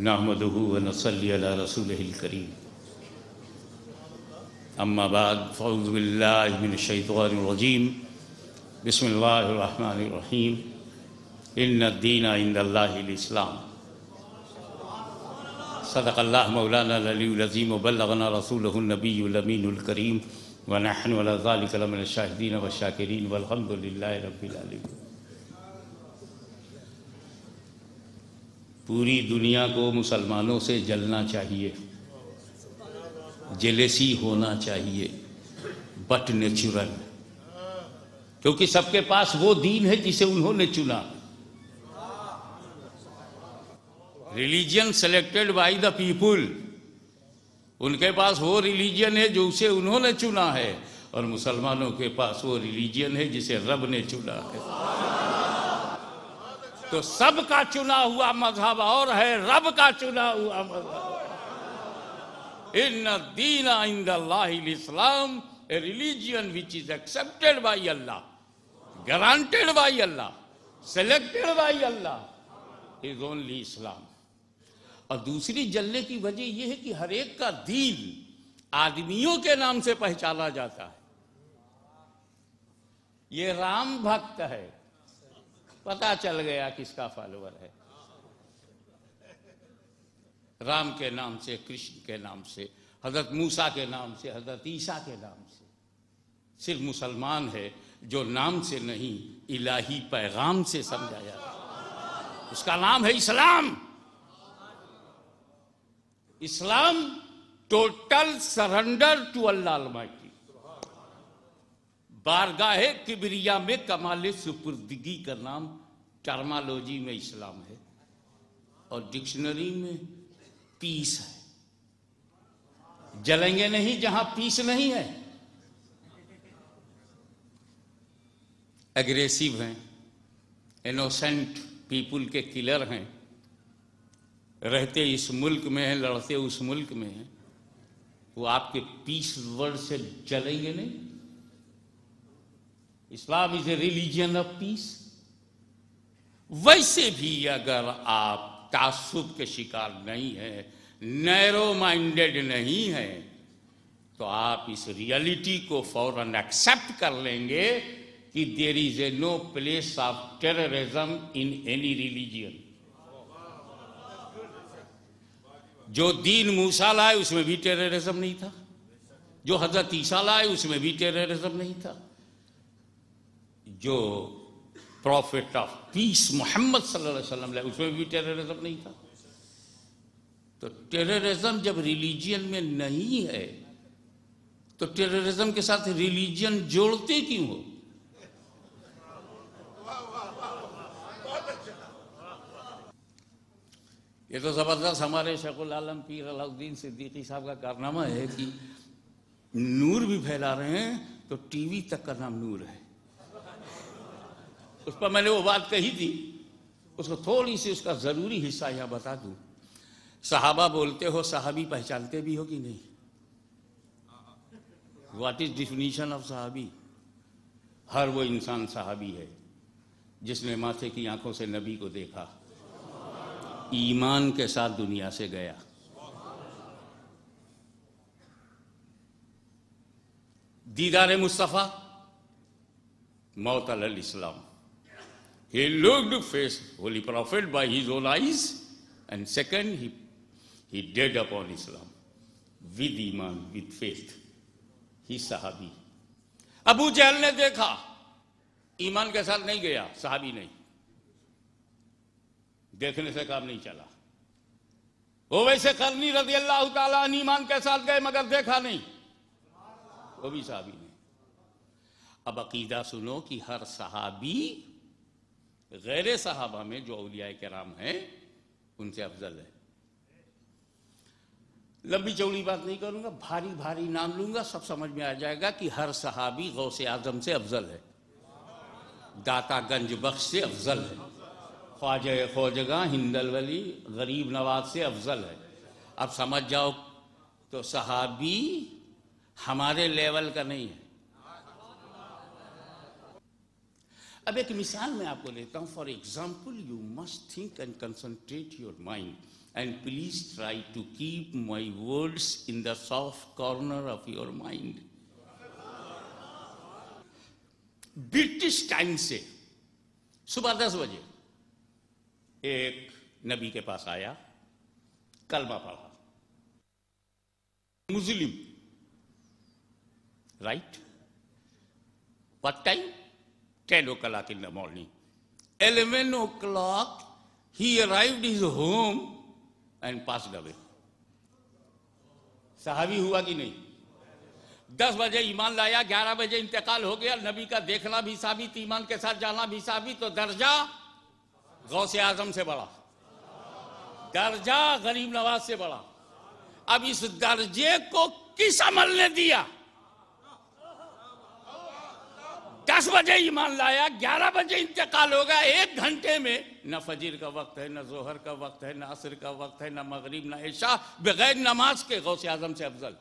नहमदुहु व नसल्ली अला रसूलिहिल करीम। अम्मा बाद फ़अऊज़ु बिल्लाहि मिनश शैतानिर रजीम। बिस्मिल्लाहिर रहमानिर रहीम। इन्नद-दीना इंदल्लाहिल इस्लाम। सदक़ल्लाहु मौलाना अल-अलीयुल अज़ीम व बल्लगना रसूलुहुन नबियुल अमीनुल करीम व नहनु अला ज़ालिका लमिनश शाहिदीन व शाकिरीन वल्हम्दुलिल्लाहि रब्बिल आलमीन। पूरी दुनिया को मुसलमानों से जलना चाहिए, जेलेसी होना चाहिए, बट नेचुरल, क्योंकि सबके पास वो दीन है जिसे उन्होंने चुना। Religion selected by the people, उनके पास वो रिलीजन है जो उसे उन्होंने चुना है, और मुसलमानों के पास वो रिलीजन है जिसे रब ने चुना है। तो सबका चुना हुआ मजहब और है रब का चुना हुआ मजहब। इन्नद-दीना इंदल्लाहिल इस्लाम, a religion which is accepted by Allah, granted by Allah, selected by Allah, is only Islam. और दूसरी जलने की वजह यह है कि हर एक का दीन आदमियों के नाम से पहचाना जाता है। ये राम भक्त है, पता चल गया किसका फॉलोअर है। राम के नाम से, कृष्ण के नाम से, हजरत मूसा के नाम से, हजरत ईसा के नाम से। सिर्फ मुसलमान है जो नाम से नहीं, इलाही पैगाम से समझा जाता है। उसका नाम है Islam. Islam total surrender to Allah almighty. बारगाहे किबरिया में कमाले सुपुर्दगी का नाम टर्मालॉजी में इस्लाम है, और डिक्शनरी में पीस है। जलेंगे नहीं जहां पीस नहीं है। एग्रेसिव हैं, इनोसेंट पीपुल के किलर हैं, रहते इस मुल्क में हैं, लड़ते उस मुल्क में हैं। वो आपके पीस वर्ड से जलेंगे नहीं। Islam is a religion of peace. वैसे भी अगर आप तासुब के शिकार नहीं हैं, नैरो माइंडेड नहीं हैं, तो आप इस रियलिटी को फौरन एक्सेप्ट कर लेंगे कि there is a no place of terrorism in any religion. जो दीन मूसा लाए उसमें भी टेररिज्म नहीं था, जो हजरत ईसा लाए उसमें भी टेररिज्म नहीं था, जो प्रॉफिट ऑफ पीस मोहम्मद सल्लल्लाहु अलैहि वसल्लम लाए उसमें भी टेररिज्म नहीं था। तो टेररिज्म जब रिलीजन में नहीं है तो टेररिज्म के साथ रिलीजन जोड़ते क्यों हो? ये तो जबरदस्त हमारे शेखुल आलम पीर अलाउद्दीन सिद्दीकी साहब का कारनामा है कि नूर भी फैला रहे हैं, तो टीवी तक का नाम नूर है। उस पर मैंने वो बात कही थी, उसको थोड़ी सी उसका जरूरी हिस्सा यहां बता दूं। सहाबा बोलते हो, सहाबी पहचानते भी हो कि नहीं? व्हाट इज डिफिनीशन ऑफ सहाबी? हर वो इंसान सहाबी है जिसने माथे की आंखों से नबी को देखा, ईमान के साथ दुनिया से गया। दीदार मुस्तफा, मौत अल इस्लाम। He looked face Holy Prophet by his own eyes, and second, he died upon Islam with iman, with faith. He sahabi. Abu जहल ने देखा, ईमान के साथ नहीं गया, सहाबी नहीं। देखने से काम नहीं चला। वो वैसे करनी रज़ी अल्लाह ताला अन्हु ईमान के साथ गए मगर देखा नहीं, वो भी सहाबी नहीं। अब अकीदा सुनो कि हर सहाबी गैर सहाबा में जो औलियाए किराम हैं उनसे अफजल है। लंबी चौड़ी बात नहीं करूंगा, भारी भारी नाम लूंगा, सब समझ में आ जाएगा कि हर सहाबी गौसे आजम से अफजल है, दाता गंज बख्श से अफजल है, ख्वाजा खोजगा हिंदल वली गरीब नवाज से अफजल है। अब समझ जाओ, तो सहाबी हमारे लेवल का नहीं है। अब एक मिसाल मैं आपको लेता हूं। For example, you must think and concentrate your mind and please try to keep my words in the soft corner of your mind. British time से सुबह 10 बजे एक नबी के पास आया, कलमा पढ़ा, मुस्लिम, right? What time? 10 o'clock in the morning. 11 o'clock he arrived his home and passed away. सहाबी हुआ कि नहीं? 10 बजे ईमान लाया, 11 बजे इंतकाल हो गया। नबी का देखना भी साबित, ईमान के साथ जाना भी साबित। तो दर्जा गौसे आजम से बड़ा, दर्जा गरीब नवाज से बड़ा। अब इस दर्जे को किस अमल ने दिया? 10 बजे ईमान लाया, 11 बजे इंतकाल होगा। 1 घंटे में न फजीर का वक्त है, न जोहर का वक्त है, न असर का वक्त है, न मगरिब, न इशा, बगैर नमाज के गौसे आजम से अफजल,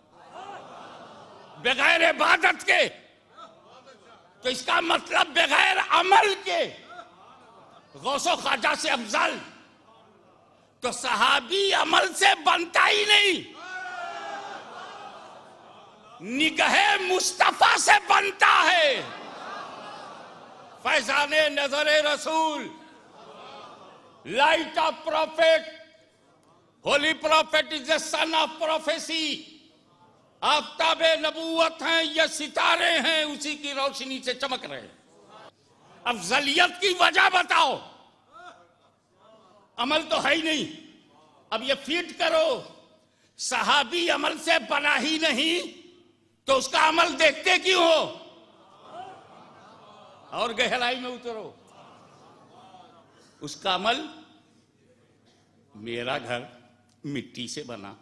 बगैर इबादत के। तो इसका मतलब बगैर अमल के गौसो ख्वाजा से अफजल। तो सहाबी अमल से बनता ही नहीं, निगाहे मुस्तफा से बनता है। फैजाने नजरे रसूल, light of prophet, holy prophet is the sun of prophecy. आफ्ताबे नबूवत हैं, ये सितारे हैं, उसी की रोशनी से चमक रहे हैं। अफजलियत की वजह बताओ। अमल तो है ही नहीं। अब ये फिट करो, सहाबी अमल से बना ही नहीं तो उसका अमल देखते क्यों हो? और गहराई में उतरो। उसका अमल, मेरा घर मिट्टी से बना,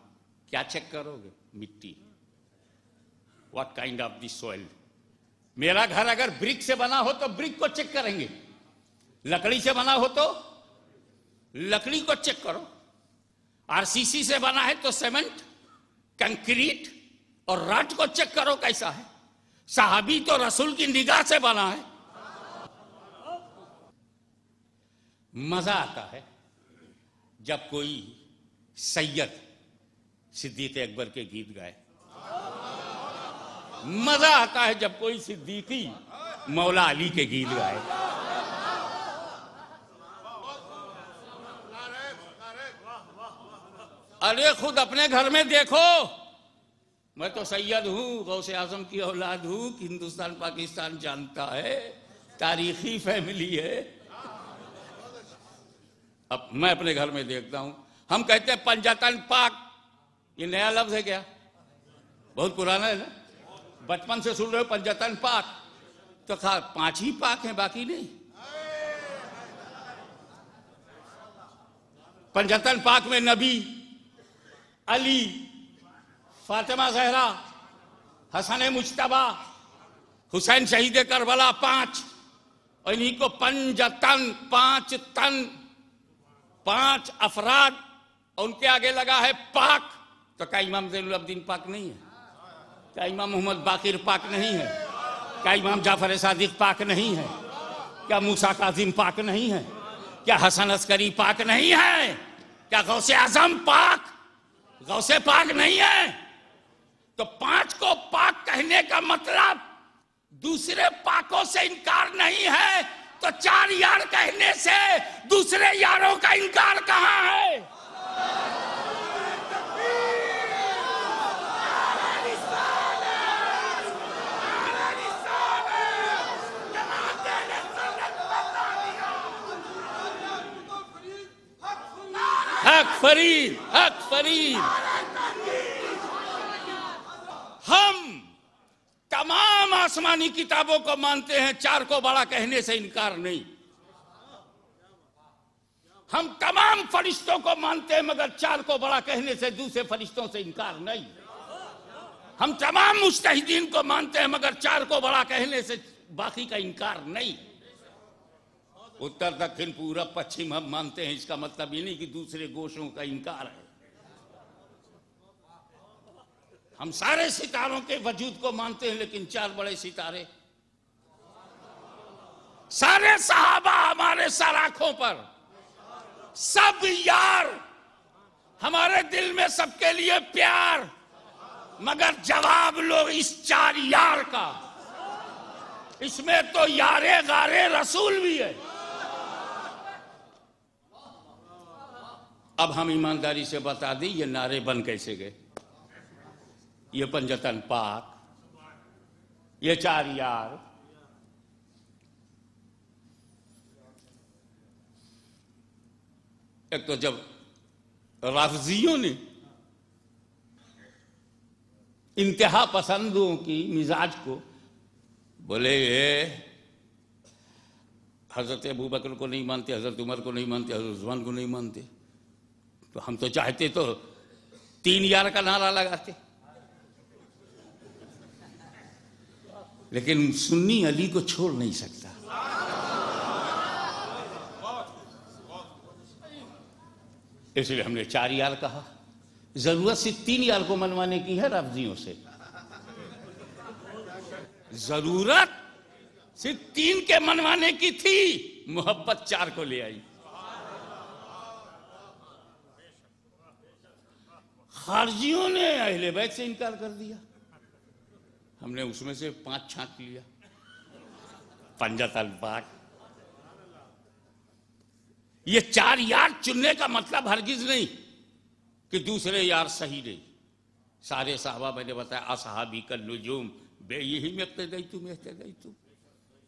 क्या चेक करोगे? मिट्टी, what kind of the soil. मेरा घर अगर ब्रिक से बना हो तो ब्रिक को चेक करेंगे, लकड़ी से बना हो तो लकड़ी को चेक करो, आरसीसी से बना है तो सीमेंट, कंक्रीट और रॉड को चेक करो कैसा है। सहाबी तो रसूल की निगाह से बना है। मजा आता है जब कोई सैयद सिद्दीक अकबर के गीत गाए। मजा आता है जब कोई सिद्दीकी मौला अली के गीत गाए। अरे खुद अपने घर में देखो, मैं तो सैयद हूं, गौसे आजम की औलाद हूं, हिंदुस्तान पाकिस्तान जानता है, तारीखी फैमिली है। अब मैं अपने घर में देखता हूं, हम कहते हैं पंजातन पाक, ये नया लफ्ज है क्या? बहुत पुराना है ना, बचपन से सुन रहे हो पंजातन पाक। तो 5 ही पाक हैं, बाकी नहीं। पंजातन पाक में नबी, अली, फातिमा ज़हरा, हसन मुज्तबा, हुसैन शहीद करबला 5, और इन्हीं को पंजतन, 5 तन, 5 अफराद, और उनके आगे लगा है पाक। तो क्या इमाम ज़ैनुल अब्दीन पाक नहीं है? क्या इमाम मोहम्मद बाकिर पाक नहीं है? क्या इमाम जाफर सादिक पाक नहीं है? क्या मूसा काजिम पाक नहीं है? क्या हसन अस्करी पाक नहीं है? क्या गौसे आजम पाक, गौसे पाक नहीं है? तो 5 को पाक कहने का मतलब दूसरे पाकों से इनकार नहीं है, तो 4 यार कहने से दूसरे यारों का इनकार कहां है? हक फरीद, हक फरीद। हम तमाम आसमानी किताबों को मानते हैं, 4 को बड़ा कहने से इनकार नहीं। हम तमाम फरिश्तों को मानते हैं, मगर 4 को बड़ा कहने से दूसरे फरिश्तों से इनकार नहीं। हम तमाम मुज्तहिदीन को मानते हैं, मगर 4 को बड़ा कहने से बाकी का इनकार नहीं। उत्तर, दक्षिण, पूरब, पश्चिम हम मानते हैं, इसका मतलब ये नहीं कि दूसरे गोशों का इनकार है। हम सारे सितारों के वजूद को मानते हैं, लेकिन 4 बड़े सितारे, सारे सहाबा हमारे सर आंखों पर, सब यार हमारे दिल में सबके लिए प्यार, मगर जवाब लो इस 4 यार का। इसमें तो यारे गारे रसूल भी है। अब हम ईमानदारी से बता दें ये नारे बन कैसे गए। ये पंजतन पाक, ये 4 यार, एक तो जब राफजियों ने इंतहा पसंदों की मिजाज को बोले ये हजरत अबू बकर को नहीं मानते, हजरत उमर को नहीं मानते, हजरत उस्मान को नहीं मानते, तो हम तो चाहते तो 3 यार का नारा लगाते। लेकिन सुन्नी अली को छोड़ नहीं सकता। इसलिए हमने 4 यार कहा। जरूरत सिर्फ 3 यार को मनवाने की है राफजियों से। जरूरत सिर्फ 3 के मनवाने की थी, मोहब्बत 4 को ले आई। खारजियों ने अहले बैत से इनकार कर दिया। हमने उसमें से 5 छांट लिया। पंजतन पाक, ये 4 यार चुनने का मतलब हरगिज नहीं कि दूसरे यार सही नहीं। सारे साहबा मैंने बताया असहाबी का नुजूम यही में इख्तिदाई।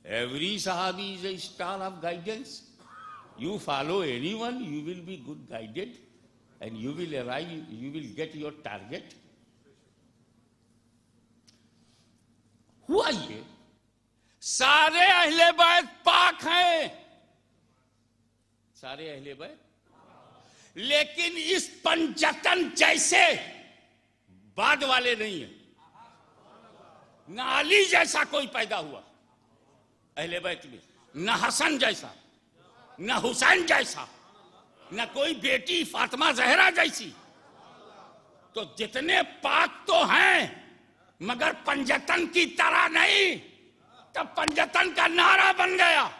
एवरी सहाबी is a star of guidance. You follow anyone, you will be good guided and you will arrive, you will get your target. हुआ ये सारे अहले बैत पाक हैं, सारे अहले बैत, लेकिन इस पंजतन जैसे बाद वाले नहीं है। न अली जैसा कोई पैदा हुआ अहले बैत में, न हसन जैसा, न हुसैन जैसा, न कोई बेटी फातिमा जहरा जैसी। तो जितने पाक तो हैं मगर पंजतन की तरह नहीं। तब पंजतन का नारा बन गया।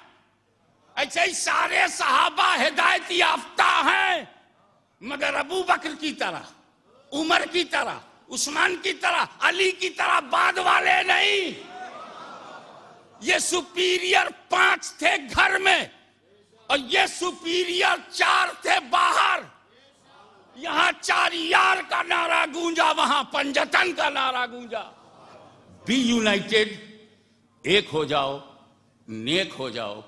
ऐसे ही सारे सहाबा हिदायत याफ्ता हैं मगर अबू बकर की तरह, उमर की तरह, उस्मान की तरह, अली की तरह बाद वाले नहीं। ये सुपीरियर 5 थे घर में और ये सुपीरियर 4 थे बाहर। यहां 4 यार का नारा गूंजा, वहां पंजतन का नारा गूंजा। बी यूनाइटेड, एक हो जाओ, नेक हो जाओ।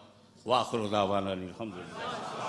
वाखिर दावाना अल्हम्दुलिल्लाह।